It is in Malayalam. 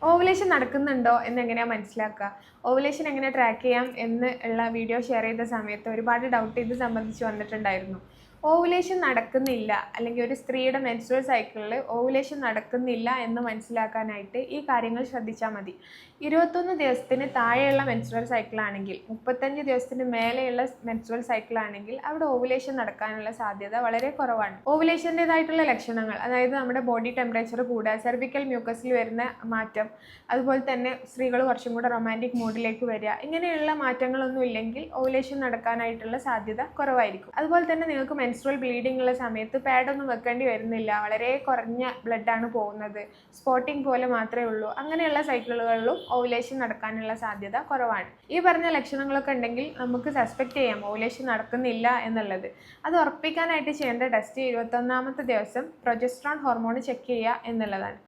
ഓവുലേഷൻ നടക്കുന്നുണ്ടോ എന്നെങ്ങനെയാണ് മനസ്സിലാക്കുക? ഓവുലേഷൻ എങ്ങനെ ട്രാക്ക് ചെയ്യാം എന്ന് ഉള്ള വീഡിയോ ഷെയർ ചെയ്ത സമയത്ത് ഒരുപാട് ഡൗട്ട് ഇത് സംബന്ധിച്ച് വന്നിട്ടുണ്ടായിരുന്നു. ഓവുലേഷൻ നടക്കുന്നില്ല അല്ലെങ്കിൽ ഒരു സ്ത്രീയുടെ മെൻസ്ട്രുവൽ സൈക്കിളിൽ ഓവുലേഷൻ നടക്കുന്നില്ല എന്ന് മനസ്സിലാക്കാനായിട്ട് ഈ കാര്യങ്ങൾ ശ്രദ്ധിച്ചാൽ മതി. 21 ദിവസത്തിന് താഴെയുള്ള മെൻസ്ട്രുവൽ സൈക്കിളാണെങ്കിൽ, 35 ദിവസത്തിന് മേലെയുള്ള മെൻസ്ട്രുവൽ സൈക്കിളാണെങ്കിൽ അവിടെ ഓവുലേഷൻ നടക്കാനുള്ള സാധ്യത വളരെ കുറവാണ്. ഓവുലേഷൻ്റെതായിട്ടുള്ള ലക്ഷണങ്ങൾ, അതായത് നമ്മുടെ ബോഡി ടെമ്പറേച്ചർ കൂടുക, സെർവിക്കൽ മ്യൂക്കസിൽ വരുന്ന മാറ്റം, അതുപോലെ തന്നെ സ്ത്രീകൾ കുറച്ചും കൂടെ റൊമാൻറ്റിക് മൂഡിലേക്ക് വരിക, ഇങ്ങനെയുള്ള മാറ്റങ്ങളൊന്നും ഇല്ലെങ്കിൽ ഓവുലേഷൻ നടക്കാനായിട്ടുള്ള സാധ്യത കുറവായിരിക്കും. അതുപോലെ തന്നെ നിങ്ങൾക്ക് മെൻസ്ട്രുവൽ ബ്ലീഡിംഗ് ഉള്ള സമയത്ത് പാഡൊന്നും വെക്കേണ്ടി വരുന്നില്ല, വളരെ കുറഞ്ഞ ബ്ലഡാണ് പോകുന്നത്, സ്പോട്ടിംഗ് പോലെ മാത്രമേ ഉള്ളൂ, അങ്ങനെയുള്ള സൈക്കിളുകളിലും ഓവുലേഷൻ നടക്കാനുള്ള സാധ്യത കുറവാണ്. ഈ പറഞ്ഞ ലക്ഷണങ്ങളൊക്കെ ഉണ്ടെങ്കിൽ നമുക്ക് സസ്പെക്ട് ചെയ്യാം ഓവുലേഷൻ നടക്കുന്നില്ല എന്നുള്ളത്. അത് ഉറപ്പിക്കാനായിട്ട് ചെയ്യേണ്ട ടെസ്റ്റ് 21ാമത്തെ ദിവസം പ്രൊജസ്ട്രോൺ ഹോർമോൺ ചെക്ക് ചെയ്യുക എന്നുള്ളതാണ്.